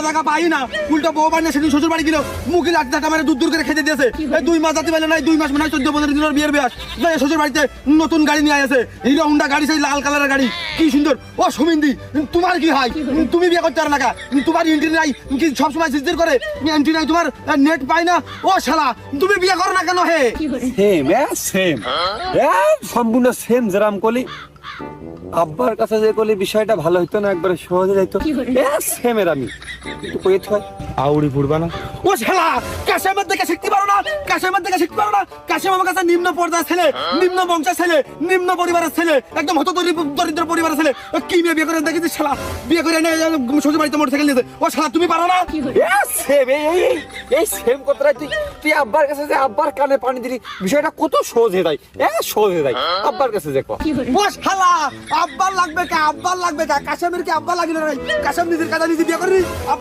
টাকা পাই না, উল্টো বউ বাড়ি না সেদিন শ্বশুর বাড়ি গেল, মুখে লাঠি ধাক্কা মারে দূর করে খেতে দিয়েছে। 2 মাস যাতে পারলে নাই, 2 মাস মনে হয় 14-15 দিনের বিয়ের ব্যাস। শ্বশুর বাড়িতে নতুন গাড়ি নিয়ে আসে, হিরো হোন্ডা গাড়ি, সেই লাল কালারের গাড়ি, কি সুন্দর। ও সুমিন্দি, তোমার কি হয়? তুমি বিয়ে করতে পারো না, তোমার এন্ট্রি নাই কি? সবসময় জিজ্ঞেস করে এন্ট্রি নাই, তোমার নেট পাই না। ও শালা, তুমি বিয়ে করো না কেন? হে সেম সম্পূর্ণ সেম। যেরাম কলি আব্বার কাছে যে কলি বিষয়টা ভালো হইতো না, একবারে সহজে যাইতো। সেম এর আমি একটু কইতে হয় আউড়ি ফুরবা না। ও শালা, কাশেমের দেখে শিখতে পারো না, কাশেমের দেখে শিখতে পারো না। কাশেম আমার কাছে নিম্ন পর্যায়ের ছেলে, নিম্ন বংশের ছেলে, নিম্ন পরিবারের ছেলে, একদম দরিদ্র পরিবারের ছেলে। কি মেয়ে বিয়ে করে দেখেছি শালা, বিয়ে করে এনে শ্বশুর বাড়িতে মোটরসাইকেল নিয়েছে। ও শালা, তুমি পারো না? সেম এই সেম কথাটা তুই আব্বার কাছে যে আব্বার কানে পানি দিলি, বিষয়টা কত সহজ হয়ে যায়। সহজ হয়ে যায় আব্বার কাছে যে কো। ও শালা, আব্বার লাগবে কা, আব্বার লাগবে কা? কাশেমের কি আব্বা লাগিল নাই? কাশেম নিজের কাজে নিজে বিয়ে করি।